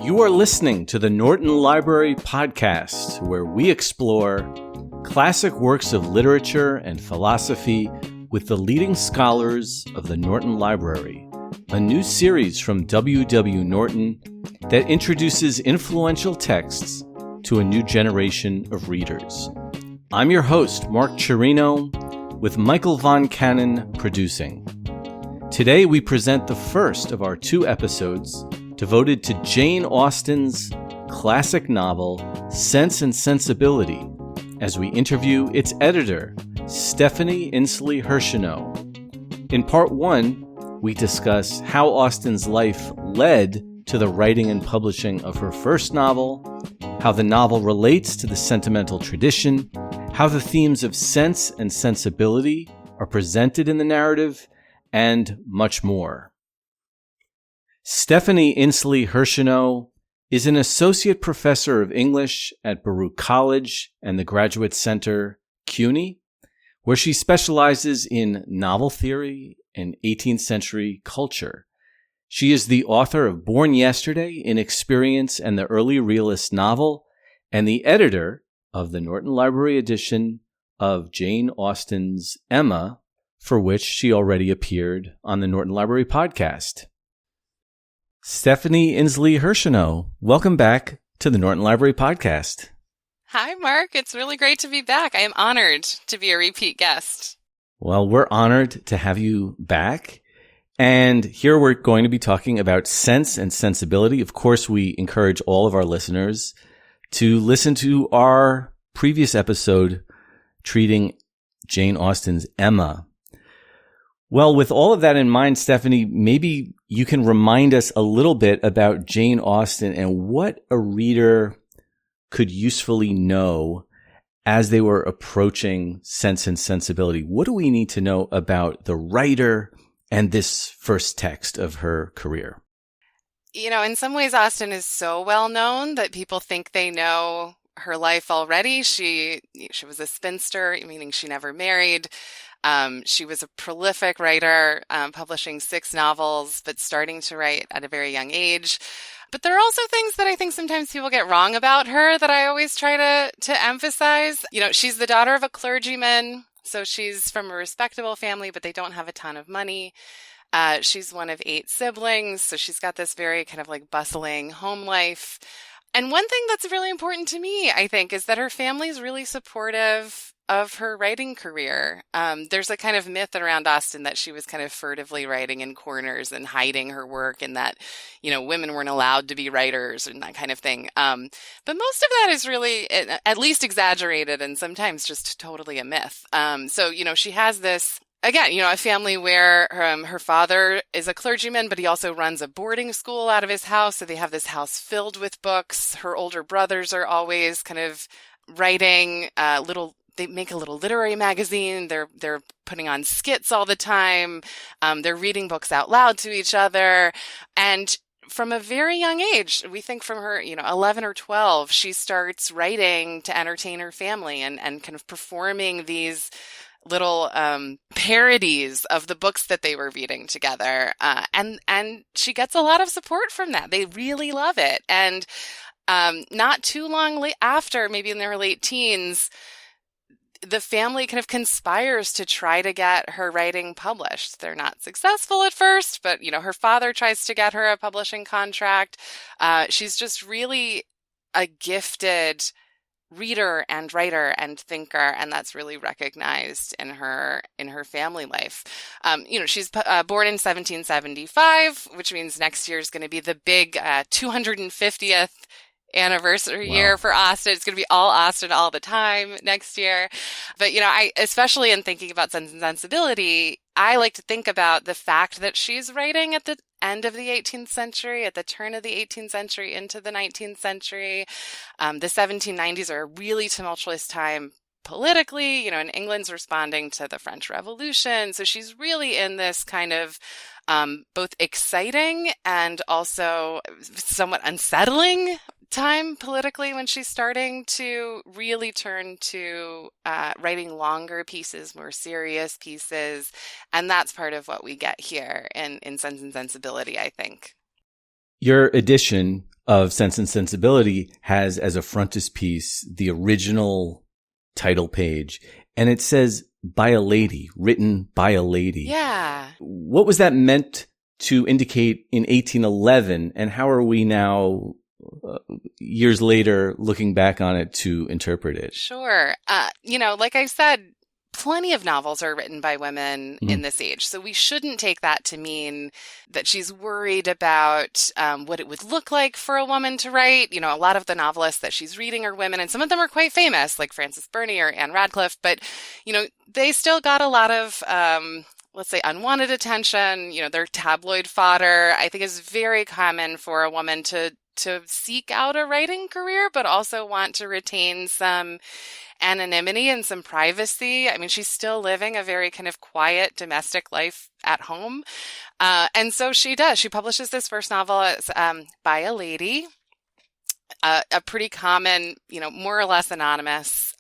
You are listening to the Norton Library Podcast, where we explore classic works of literature and philosophy with the leading scholars of the Norton Library, a new series from W. W. Norton that introduces influential texts to a new generation of readers. I'm your host, Mark Chirino, with Michael Von Cannon producing. Today we present the first of our two episodes devoted to Jane Austen's classic novel, Sense and Sensibility, as we interview its editor, Stephanie Insley Hershinow. In part one, we discuss how Austen's life led to the writing and publishing of her first novel, how the novel relates to the sentimental tradition, how the themes of sense and sensibility are presented in the narrative, and much more. Stephanie Insley Hershinow is an associate professor of English at Baruch College and the Graduate Center, CUNY, where she specializes in novel theory and 18th-century culture. She is the author of Born Yesterday, Inexperience, and the Early Realist Novel, and the editor of the Norton Library edition of Jane Austen's Emma, for which she already appeared on the Norton Library Podcast. Stephanie Insley Hershinow, welcome back to the Norton Library Podcast. Hi, Mark. It's really great to be back. I am honored to be a repeat guest. Well, we're honored to have you back. And here we're going to be talking about Sense and Sensibility. Of course, we encourage all of our listeners to listen to our previous episode treating Jane Austen's Emma. Well, with all of that in mind, Stephanie, maybe you can remind us a little bit about Jane Austen and what a reader could usefully know as they were approaching Sense and Sensibility. What do we need to know about the writer and this first text of her career? You know, in some ways, Austen is so well known that people think they know her life already. She was a spinster, meaning she never married. She was a prolific writer, publishing 6 novels, but starting to write at a very young age. But there are also things that I think sometimes people get wrong about her that I always try to emphasize. You know, she's the daughter of a clergyman, so she's from a respectable family, but they don't have a ton of money. She's one of 8 siblings, so she's got this very kind of like bustling home life. And one thing that's really important to me, I think, is that her family is really supportive of her writing career. There's a kind of myth around Austen that she was kind of furtively writing in corners and hiding her work, and that, you know, women weren't allowed to be writers and that kind of thing. But most of that is really at least exaggerated and sometimes just totally a myth. So, you know, she has this, again, you know, a family where her father is a clergyman, but he also runs a boarding school out of his house. So they have this house filled with books. Her older brothers are always kind of writing they make a little literary magazine. They're putting on skits all the time. They're reading books out loud to each other. And from a very young age, we think from her, 11 or 12, she starts writing to entertain her family and kind of performing these little parodies of the books that they were reading together. And she gets a lot of support from that. They really love it. And not too long after, maybe in their late teens, the family kind of conspires to try to get her writing published. They're not successful at first, but, her father tries to get her a publishing contract. She's just really a gifted reader and writer and thinker, and that's really recognized in her family life. She's born in 1775, which means next year is going to be the big 250th anniversary year for Austen. It's going to be all Austen all the time next year. But, I, especially in thinking about Sense and Sensibility, I like to think about the fact that she's writing at the end of the 18th century, at the turn of the 18th century into the 19th century. The 1790s are a really tumultuous time politically, and England's responding to the French Revolution. So she's really in this kind of both exciting and also somewhat unsettling time politically when she's starting to really turn to writing longer pieces, more serious pieces. And that's part of what we get here in Sense and Sensibility, I think. Your edition of Sense and Sensibility has as a frontispiece the original title page, and it says by a lady, written by a lady. Yeah. What was that meant to indicate in 1811, and how are we now, years later, looking back on it to interpret it? Sure. Like I said, plenty of novels are written by women in this age. So we shouldn't take that to mean that she's worried about what it would look like for a woman to write. A lot of the novelists that she's reading are women, and some of them are quite famous, like Frances Burney or Anne Radcliffe. But, they still got a lot of, let's say, unwanted attention. They're tabloid fodder. I think it's very common for a woman to seek out a writing career, but also want to retain some anonymity and some privacy. I mean, she's still living a very kind of quiet domestic life at home. And so she does. She publishes this first novel as, by a lady, a pretty common, more or less anonymous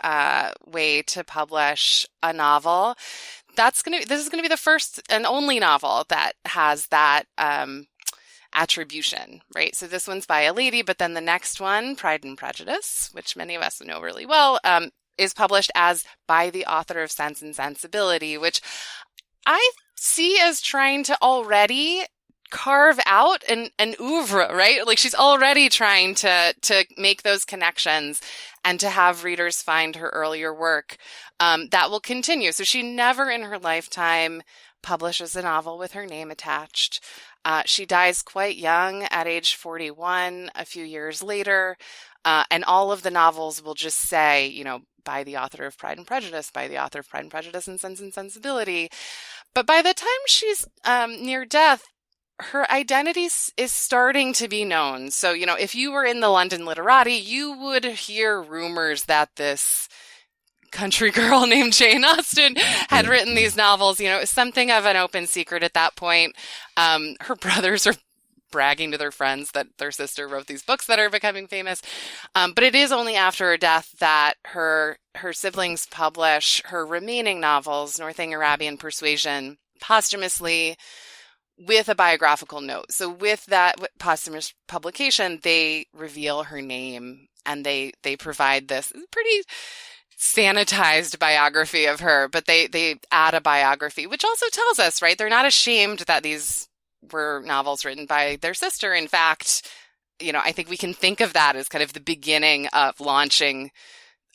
way to publish a novel. This is going to be the first and only novel that has that attribution, right? So this one's by a lady, but then the next one, Pride and Prejudice, which many of us know really well, is published as by the author of Sense and Sensibility, which I see as trying to already carve out an oeuvre, right? Like she's already trying to make those connections and to have readers find her earlier work that will continue. So she never in her lifetime publishes a novel with her name attached. She dies quite young at age 41, a few years later, and all of the novels will just say, by the author of Pride and Prejudice, by the author of Pride and Prejudice and Sense and Sensibility. But by the time she's near death, her identity is starting to be known. So, if you were in the London literati, you would hear rumors that this country girl named Jane Austen had written these novels. It was something of an open secret at that point. Her brothers are bragging to their friends that their sister wrote these books that are becoming famous. But it is only after her death that her siblings publish her remaining novels, Northanger Abbey and Persuasion, posthumously with a biographical note. So with that posthumous publication, they reveal her name and they provide this pretty sanitized biography of her, but they add a biography, which also tells us, right, they're not ashamed that these were novels written by their sister. In fact, I think we can think of that as kind of the beginning of launching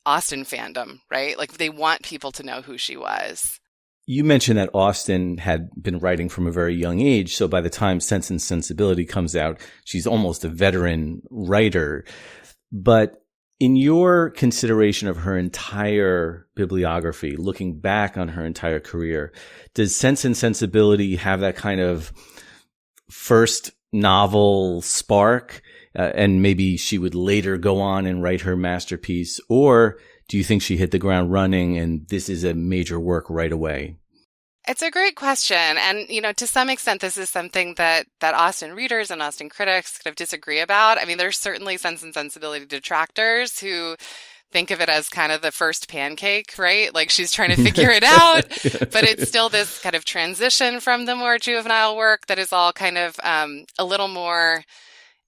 Austen fandom, right? Like they want people to know who she was. You mentioned that Austen had been writing from a very young age. So by the time Sense and Sensibility comes out, she's almost a veteran writer. But in your consideration of her entire bibliography, looking back on her entire career, does Sense and Sensibility have that kind of first novel spark, and maybe she would later go on and write her masterpiece? Or do you think she hit the ground running and this is a major work right away? It's a great question. And, to some extent, this is something that Austen readers and Austen critics kind of disagree about. I mean, there's certainly Sense and Sensibility detractors who think of it as kind of the first pancake, right? Like she's trying to figure it out, but it's still this kind of transition from the more juvenile work that is all kind of a little more,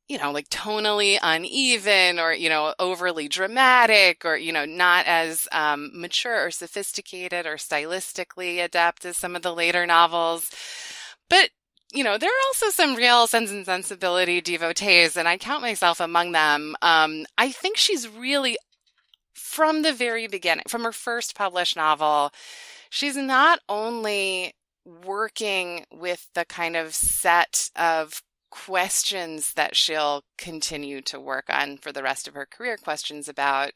like tonally uneven or, overly dramatic or, not as mature or sophisticated or stylistically adept as some of the later novels. But, there are also some real Sense and Sensibility devotees, and I count myself among them. I think she's really, from the very beginning, from her first published novel, she's not only working with the kind of set of questions that she'll continue to work on for the rest of her career, questions about,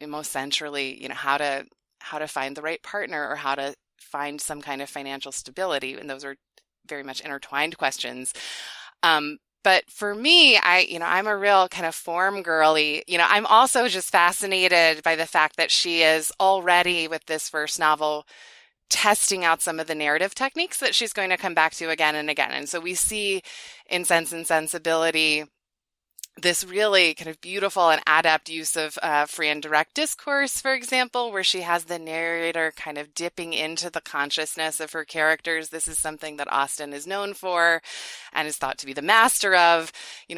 most centrally, how to find the right partner or how to find some kind of financial stability. And those are very much intertwined questions. But for me, I'm a real kind of form girly. I'm also just fascinated by the fact that she is already with this first novel testing out some of the narrative techniques that she's going to come back to again and again. And so we see in Sense and Sensibility this really kind of beautiful and adept use of free and direct discourse, for example, where she has the narrator kind of dipping into the consciousness of her characters. This is something that Austen is known for and is thought to be the master of.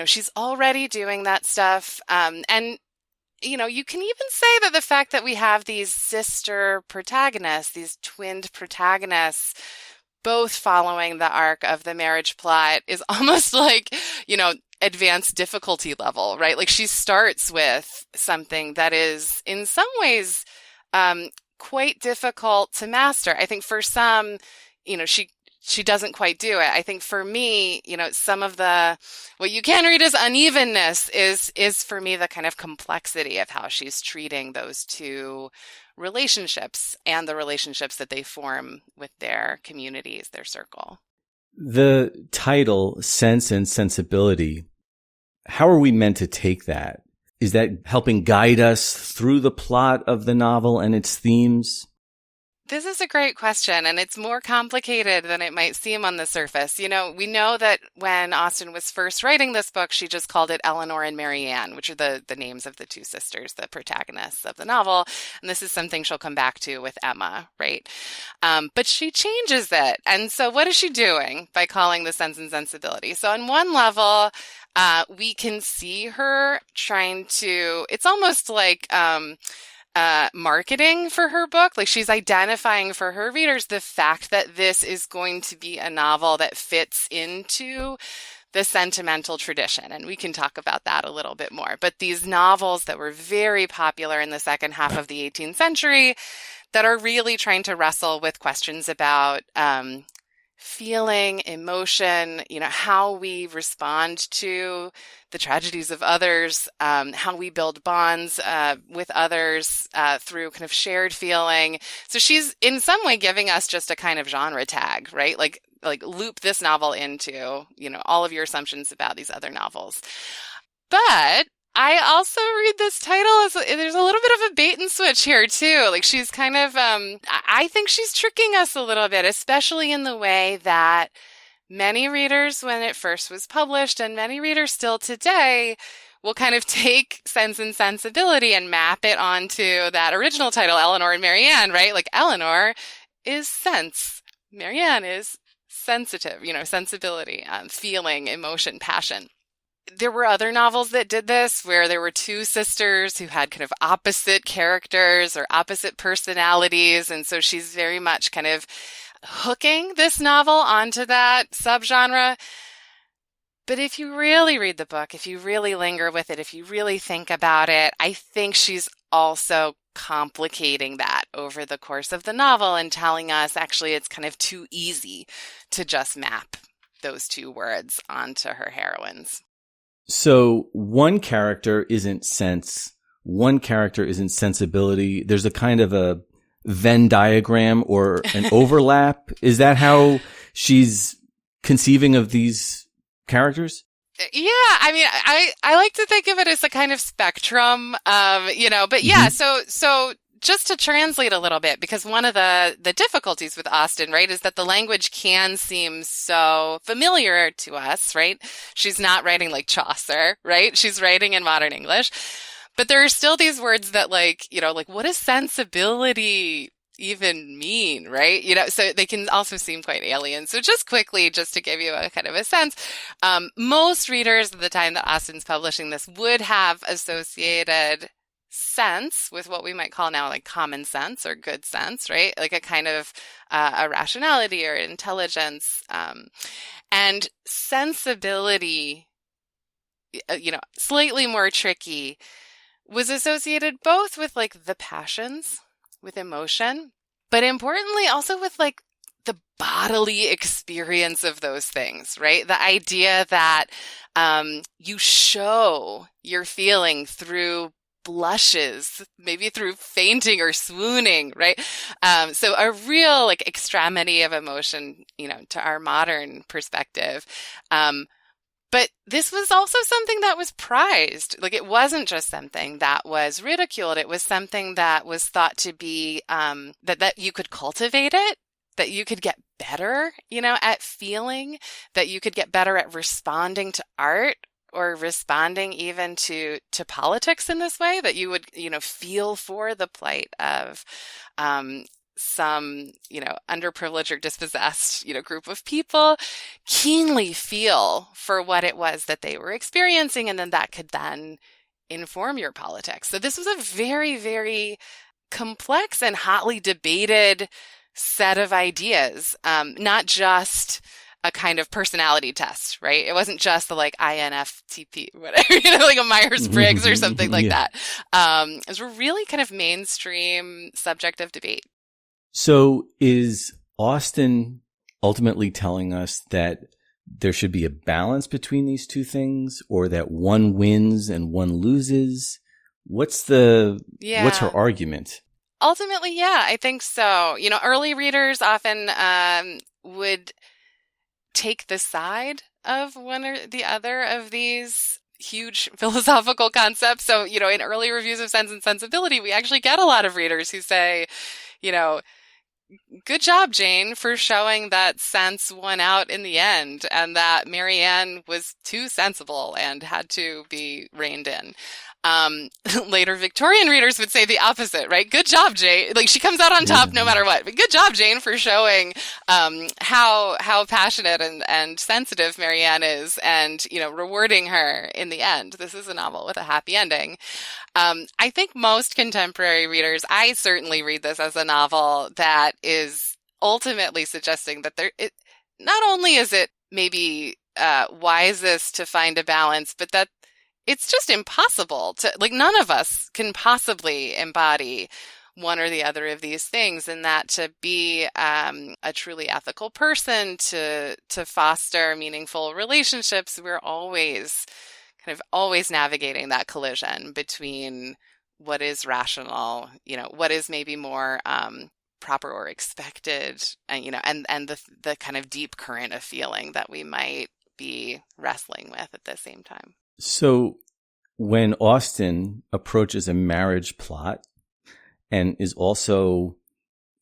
She's already doing that stuff. And you can even say that the fact that we have these sister protagonists, these twinned protagonists, both following the arc of the marriage plot is almost like, advanced difficulty level, right? Like she starts with something that is in some ways quite difficult to master. I think for some, she doesn't quite do it. I think for me, some of what you can read as unevenness is for me the kind of complexity of how she's treating those two relationships and the relationships that they form with their communities, their circle. The title, Sense and Sensibility, how are we meant to take that? Is that helping guide us through the plot of the novel and its themes? This is a great question, and it's more complicated than it might seem on the surface. We know that when Austen was first writing this book, she just called it Eleanor and Marianne, which are the names of the two sisters, the protagonists of the novel. And this is something she'll come back to with Emma, right? But she changes it. And so what is she doing by calling the Sense and Sensibility? So on one level, we can see her trying to, it's almost like marketing for her book. Like she's identifying for her readers the fact that this is going to be a novel that fits into the sentimental tradition. And we can talk about that a little bit more. But these novels that were very popular in the second half of the 18th century that are really trying to wrestle with questions about feeling, emotion, how we respond to the tragedies of others, how we build bonds with others through kind of shared feeling. So she's in some way giving us just a kind of genre tag, right? Like loop this novel into, all of your assumptions about these other novels. But I also read this title as there's a little bit of a bait and switch here too. Like she's kind of, I think she's tricking us a little bit, especially in the way that many readers when it first was published and many readers still today will kind of take Sense and Sensibility and map it onto that original title, Eleanor and Marianne, right? Like Eleanor is sense, Marianne is sensitive, sensibility, feeling, emotion, passion. There were other novels that did this where there were two sisters who had kind of opposite characters or opposite personalities. And so she's very much kind of hooking this novel onto that subgenre. But if you really read the book, if you really linger with it, if you really think about it, I think she's also complicating that over the course of the novel and telling us actually it's kind of too easy to just map those two words onto her heroines. So one character isn't sense, one character isn't sensibility. There's a kind of a Venn diagram or an overlap. Is that how she's conceiving of these characters? Yeah, I mean, I like to think of it as a kind of spectrum, but yeah, so just to translate a little bit, because one of the difficulties with Austen, right, is that the language can seem so familiar to us, right? She's not writing like Chaucer, right? She's writing in modern English. But there are still these words that like what does sensibility even mean, right? So they can also seem quite alien. So just quickly, just to give you a kind of a sense, most readers at the time that Austen's publishing this would have associated sense with what we might call now like common sense or good sense, right? Like a kind of a rationality or intelligence. And sensibility, slightly more tricky, was associated both with like the passions, with emotion, but importantly also with like the bodily experience of those things, right? The idea that you show your feeling through blushes, maybe through fainting or swooning, right? So a real like extremity of emotion, to our modern perspective. But this was also something that was prized. Like it wasn't just something that was ridiculed. It was something that was thought to be that you could cultivate it, that you could get better, at feeling, that you could get better at responding to art or responding even to politics in this way, that you would, feel for the plight of some, underprivileged or dispossessed, group of people, keenly feel for what it was that they were experiencing, and then that could then inform your politics. So this was a very, very complex and hotly debated set of ideas, not just a kind of personality test, right? It wasn't just the INFTP, whatever, like a Myers-Briggs or something like that. It was a really kind of mainstream subject of debate. So is Austen ultimately telling us that there should be a balance between these two things, or that one wins and one loses? What's her argument? Ultimately, yeah, I think so. Early readers often would take the side of one or the other of these huge philosophical concepts. So, in early reviews of Sense and Sensibility, we actually get a lot of readers who say, good job, Jane, for showing that sense won out in the end, and that Marianne was too sensible and had to be reined in. Later Victorian readers would say the opposite, right? Good job, Jane. Like, she comes out on top no matter what. But good job, Jane, for showing how passionate and sensitive Marianne is, and rewarding her in the end. This is a novel with a happy ending. I think most contemporary readers, I certainly read this as a novel that is ultimately suggesting that not only is it maybe wisest to find a balance, but that it's just impossible to, none of us can possibly embody one or the other of these things, and that to be a truly ethical person, to foster meaningful relationships, we're always navigating that collision between what is rational, what is maybe more proper or expected, and the kind of deep current of feeling that we might be wrestling with at the same time. So when Austen approaches a marriage plot and is also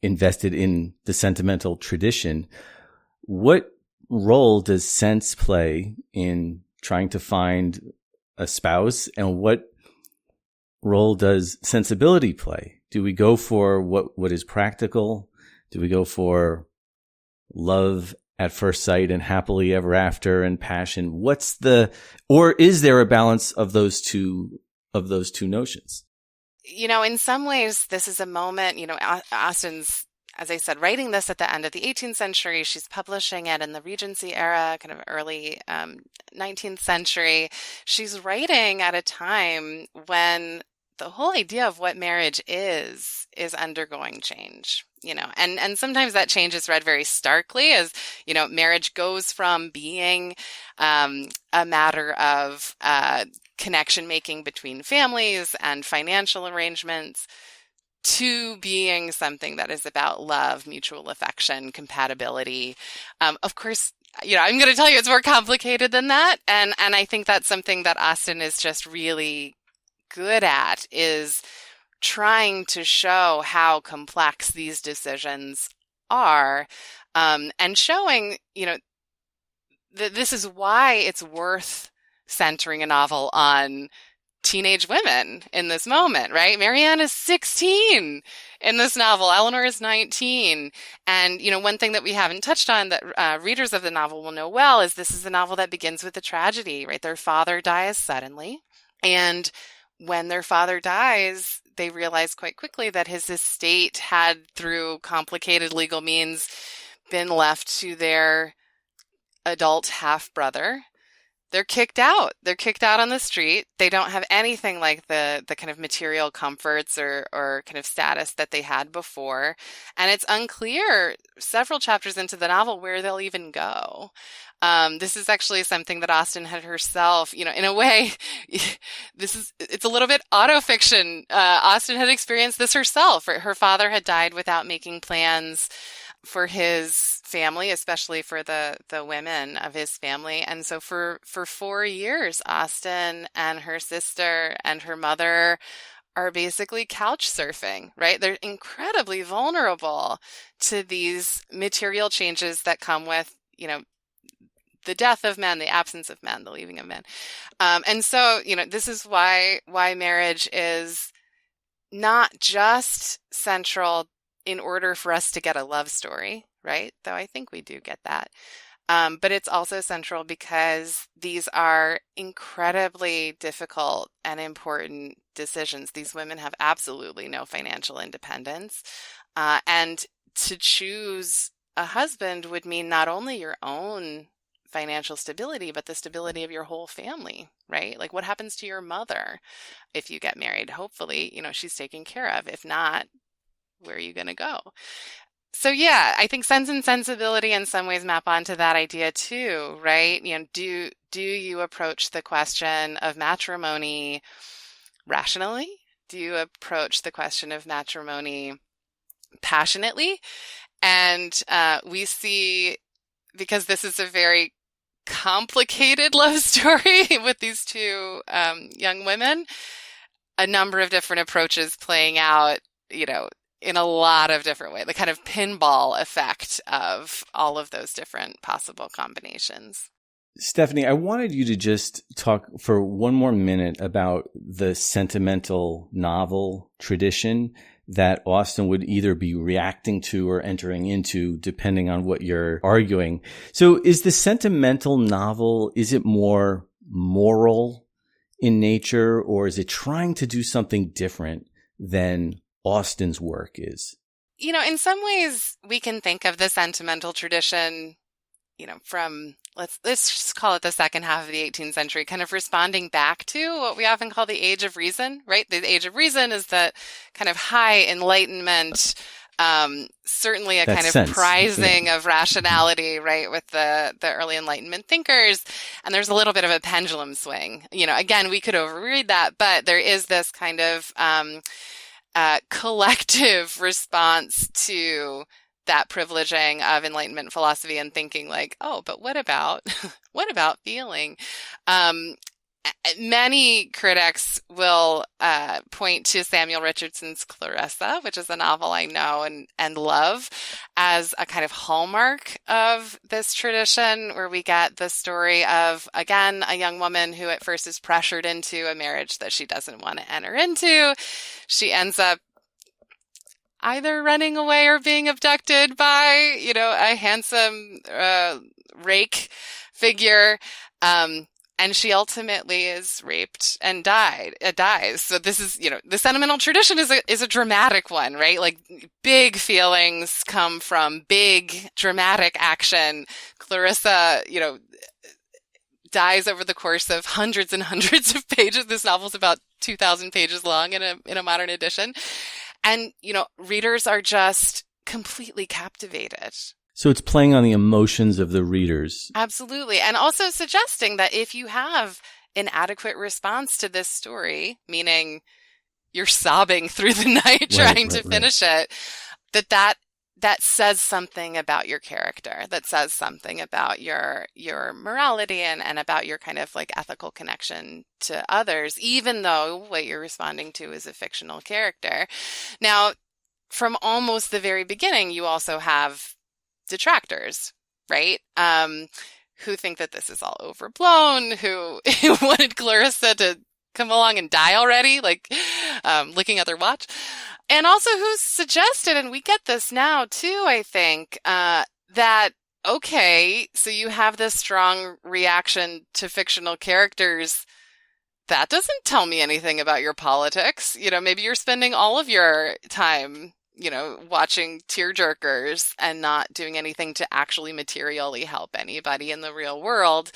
invested in the sentimental tradition, what role does sense play in trying to find a spouse, and what role does sensibility play? Do we go for what is practical? Do we go for love at first sight and happily ever after and passion? Or is there a balance of those two notions? In some ways, this is a moment, Austen's, as I said, writing this at the end of the 18th century. She's publishing it in the Regency era, kind of early 19th century. She's writing at a time when the whole idea of what marriage is undergoing change, and sometimes that change is read very starkly as, marriage goes from being a matter of connection making between families and financial arrangements to being something that is about love, mutual affection, compatibility. Of course, I'm going to tell you it's more complicated than that. And I think that's something that Austen is just really good at, is trying to show how complex these decisions are, and showing, that this is why it's worth centering a novel on teenage women in this moment, right? Marianne is 16 in this novel. Eleanor is 19. And, one thing that we haven't touched on that readers of the novel will know well is this is a novel that begins with a tragedy, right? Their father dies suddenly. And when their father dies, they realize quite quickly that his estate had, through complicated legal means, been left to their adult half-brother. They're kicked out. They're kicked out on the street. They don't have anything like the kind of material comforts or kind of status that they had before. And it's unclear several chapters into the novel where they'll even go. This is actually something that Austen had herself, in a way, it's a little bit autofiction. Austen had experienced this herself. Her father had died without making plans for his family, especially for the women of his family. And so for 4 years, Austen and her sister and her mother are basically couch surfing, right? They're incredibly vulnerable to these material changes that come with, the death of men, the absence of men, the leaving of men. And so, this is why marriage is not just central in order for us to get a love story, right? Though I think we do get that. But it's also central because these are incredibly difficult and important decisions. These women have absolutely no financial independence. And to choose a husband would mean not only your own financial stability, but the stability of your whole family, right? Like, what happens to your mother if you get married? Hopefully, she's taken care of. If not, where are you going to go? So yeah, I think Sense and Sensibility in some ways map onto that idea too, right? Do you approach the question of matrimony rationally? Do you approach the question of matrimony passionately? And we see, because this is a very complicated love story with these two young women, a number of different approaches playing out, in a lot of different ways, the kind of pinball effect of all of those different possible combinations. Stephanie, I wanted you to just talk for one more minute about the sentimental novel tradition that Austen would either be reacting to or entering into, depending on what you're arguing. So is the sentimental novel, is it more moral in nature, or is it trying to do something different than Austen's work is? In some ways, we can think of the sentimental tradition, from, let's just call it the second half of the 18th century, kind of responding back to what we often call the Age of Reason, right? The Age of Reason is that kind of high enlightenment, certainly a kind of prizing of rationality, right, with the early Enlightenment thinkers. And there's a little bit of a pendulum swing. Again, we could overread that, but there is this kind of collective response to that privileging of Enlightenment philosophy and thinking like, oh, but what about feeling? Many critics will point to Samuel Richardson's Clarissa, which is a novel I know and love, as a kind of hallmark of this tradition, where we get the story of, again, a young woman who at first is pressured into a marriage that she doesn't want to enter into. She ends up either running away or being abducted by, a handsome rake figure. And she ultimately is raped and dies. So this is, the sentimental tradition is a dramatic one, right? Like, big feelings come from big dramatic action. Clarissa, dies over the course of hundreds and hundreds of pages. This novel's about 2,000 pages long in a modern edition. And, readers are just completely captivated. So it's playing on the emotions of the readers. Absolutely. And also suggesting that if you have an adequate response to this story, meaning you're sobbing through the night trying to finish it, that says something about your character, that says something about your morality and about your kind of like ethical connection to others, even though what you're responding to is a fictional character. Now, from almost the very beginning, you also have detractors, right? Who think that this is all overblown, who wanted Clarissa to come along and die already, like looking at their watch. And also who suggested, and we get this now too, I think, that, okay, so you have this strong reaction to fictional characters. That doesn't tell me anything about your politics. Maybe you're spending all of your time watching tearjerkers and not doing anything to actually materially help anybody in the real world.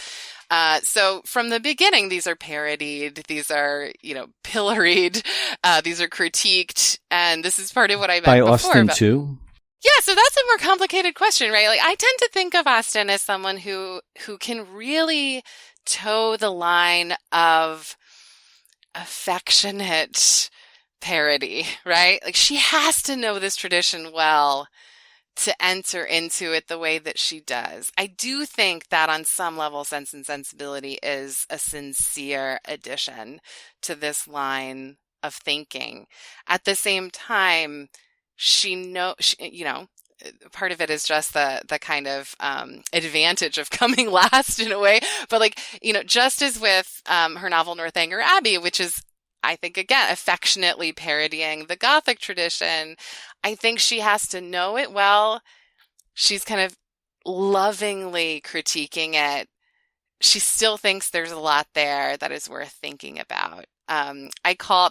So from the beginning, these are parodied, these are, pilloried, these are critiqued, and this is part of what I meant by before. Austen too? Yeah, so that's a more complicated question, right? Like, I tend to think of Austen as someone who can really toe the line of affectionate parody, right? Like, she has to know this tradition well to enter into it the way that she does. I do think that on some level, Sense and Sensibility is a sincere addition to this line of thinking. At the same time, part of it is just the kind of advantage of coming last in a way. But like, just as with her novel Northanger Abbey, which is, I think, again, affectionately parodying the Gothic tradition, I think she has to know it well. She's kind of lovingly critiquing it. She still thinks there's a lot there that is worth thinking about.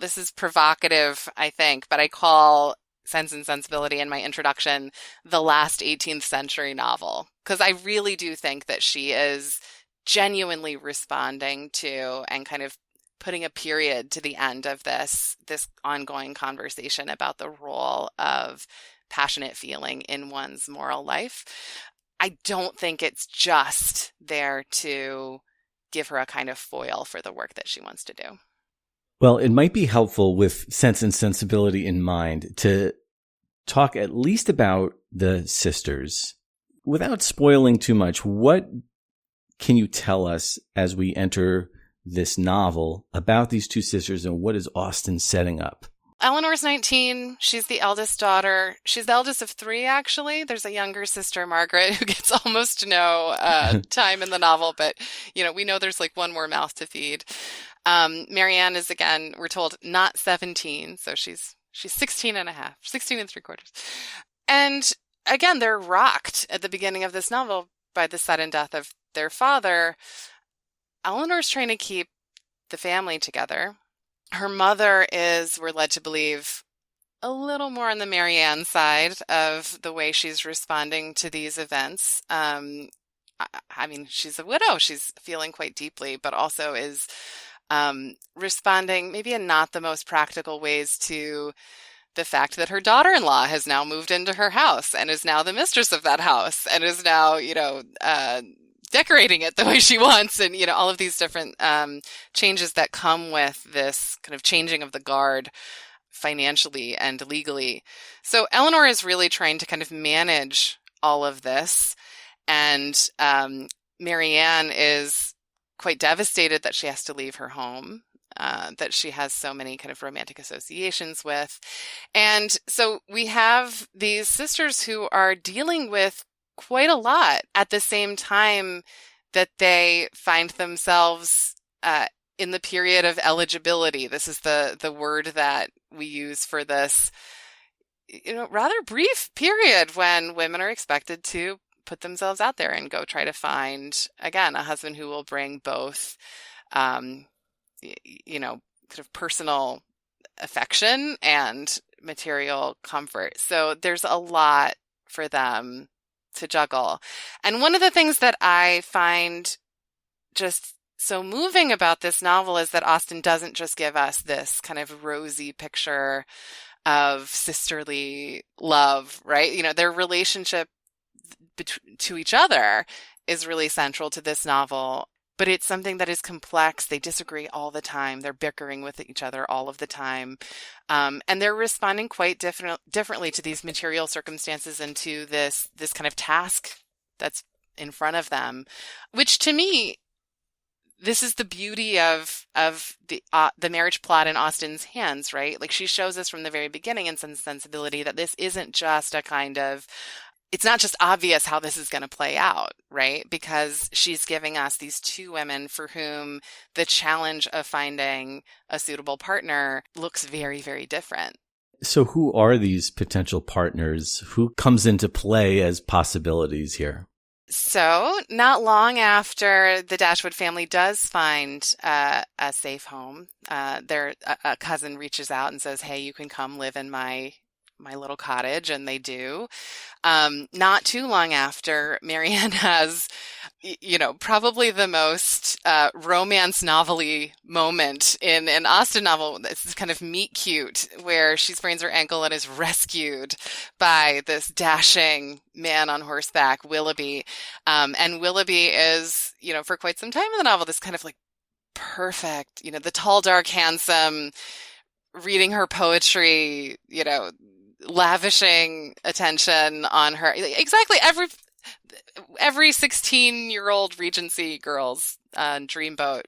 This is provocative, I think, but I call Sense and Sensibility in my introduction the last 18th century novel, because I really do think that she is genuinely responding to and kind of putting a period to the end of this ongoing conversation about the role of passionate feeling in one's moral life. I don't think it's just there to give her a kind of foil for the work that she wants to do. Well, it might be helpful with Sense and Sensibility in mind to talk at least about the sisters. Without spoiling too much, what can you tell us as we enter this novel about these two sisters and what is Austen setting up? Eleanor's 19. She's the eldest daughter. She's the eldest of three, actually. There's a younger sister, Margaret, who gets almost no time in the novel, but we know there's like one more mouth to feed. Marianne is, again, we're told, not 17, so she's 16 and a half, 16 and 3/4. And again, they're rocked at the beginning of this novel by the sudden death of their father. Eleanor's trying to keep the family together. Her mother is, we're led to believe, a little more on the Marianne side of the way she's responding to these events. I mean, she's a widow. She's feeling quite deeply, but also is responding maybe in not the most practical ways to the fact that her daughter-in-law has now moved into her house and is now the mistress of that house and is now, decorating it the way she wants, and all of these different changes that come with this kind of changing of the guard financially and legally. So Eleanor is really trying to kind of manage all of this, and Marianne is quite devastated that she has to leave her home, that she has so many kind of romantic associations with. And so we have these sisters who are dealing with quite a lot at the same time that they find themselves in the period of eligibility. This is the word that we use for this, rather brief period when women are expected to put themselves out there and go try to find, again, a husband who will bring both, kind of personal affection and material comfort. So there's a lot for them to juggle. And one of the things that I find just so moving about this novel is that Austen doesn't just give us this kind of rosy picture of sisterly love, right? Their relationship to each other is really central to this novel, but it's something that is complex. They disagree all the time. They're bickering with each other all of the time. And they're responding quite differently to these material circumstances and to this kind of task that's in front of them, which to me, this is the beauty of the marriage plot in Austen's hands, right? Like, she shows us from the very beginning in Sense and Sensibility that this isn't just a kind of, it's not just obvious how this is going to play out, right? Because she's giving us these two women for whom the challenge of finding a suitable partner looks very, very different. So who are these potential partners? Who comes into play as possibilities here? So not long after the Dashwood family does find a safe home, a cousin reaches out and says, "Hey, you can come live in my little cottage," and they do. Not too long after, Marianne has, probably the most romance novel-y moment in an Austen novel. This is kind of meet cute, where she sprains her ankle and is rescued by this dashing man on horseback, Willoughby. And Willoughby is, for quite some time in the novel, this kind of like perfect, the tall, dark, handsome, reading her poetry, lavishing attention on her. Exactly every 16-year-old Regency girl's dreamboat.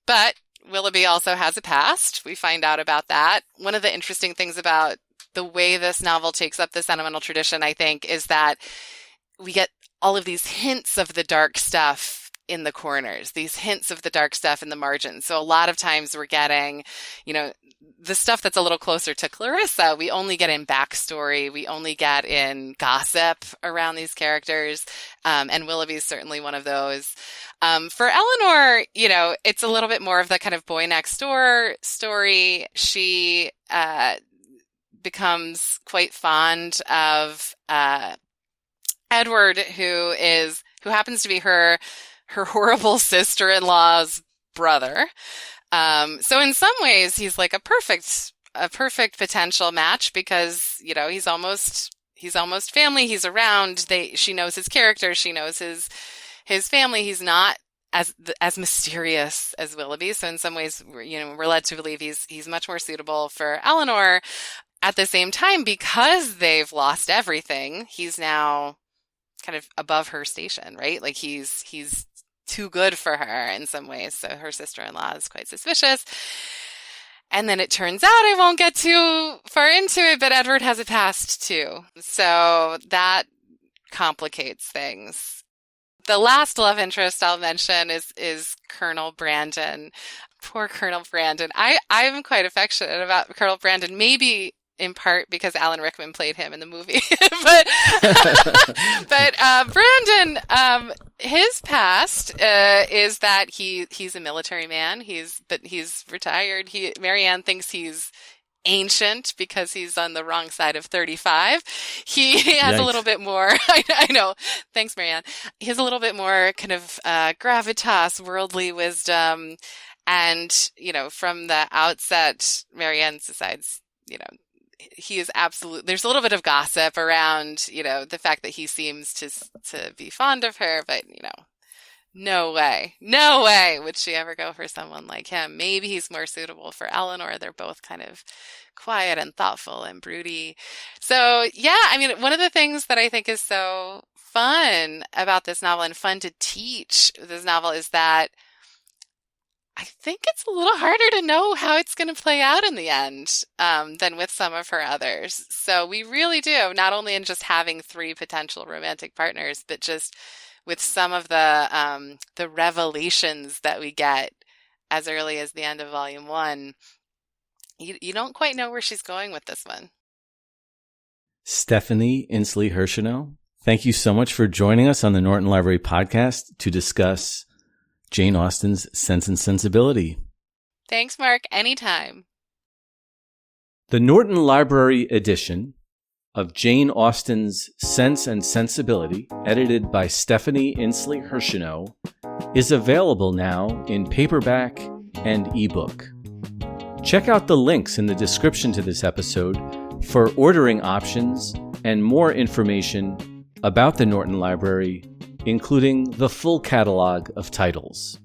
But Willoughby also has a past. We find out about that. One of the interesting things about the way this novel takes up the sentimental tradition, I think, is that we get all of these hints of the dark stuff in the corners, these hints of the dark stuff in the margins. So a lot of times we're getting, the stuff that's a little closer to Clarissa, we only get in backstory. We only get in gossip around these characters. And Willoughby's certainly one of those. For Eleanor, it's a little bit more of the kind of boy next door story. She becomes quite fond of Edward, who happens to be her horrible sister-in-law's brother. So in some ways, he's like a perfect potential match because, he's almost family. He's around. She knows his character. She knows his family. He's not as mysterious as Willoughby. So in some ways, we're led to believe he's much more suitable for Eleanor. At the same time, because they've lost everything, he's now kind of above her station, right? Like he's too good for her in some ways. So her sister-in-law is quite suspicious. And then it turns out, I won't get too far into it, but Edward has a past too. So that complicates things. The last love interest I'll mention is Colonel Brandon. Poor Colonel Brandon. I'm quite affectionate about Colonel Brandon, maybe in part because Alan Rickman played him in the movie. but Brandon, his past is that he's a military man. He's retired. Marianne thinks he's ancient because he's on the wrong side of 35. He has a little bit more, I know. Thanks, Marianne. He has a little bit more kind of gravitas, worldly wisdom. And, from the outset, Marianne decides, he is there's a little bit of gossip around, the fact that he seems to be fond of her, but, no way would she ever go for someone like him. Maybe he's more suitable for Eleanor. They're both kind of quiet and thoughtful and broody. So yeah, one of the things that I think is so fun about this novel and fun to teach this novel is that I think it's a little harder to know how it's going to play out in the end than with some of her others. So we really do, not only in just having 3 potential romantic partners, but just with some of the revelations that we get as early as the end of Volume 1. You don't quite know where she's going with this one. Stephanie Insley Hershinow, thank you so much for joining us on the Norton Library podcast to discuss Jane Austen's Sense and Sensibility. Thanks, Mark. Anytime. The Norton Library edition of Jane Austen's Sense and Sensibility, edited by Stephanie Insley Hershinow, is available now in paperback and ebook. Check out the links in the description to this episode for ordering options and more information about the Norton Library, including the full catalog of titles.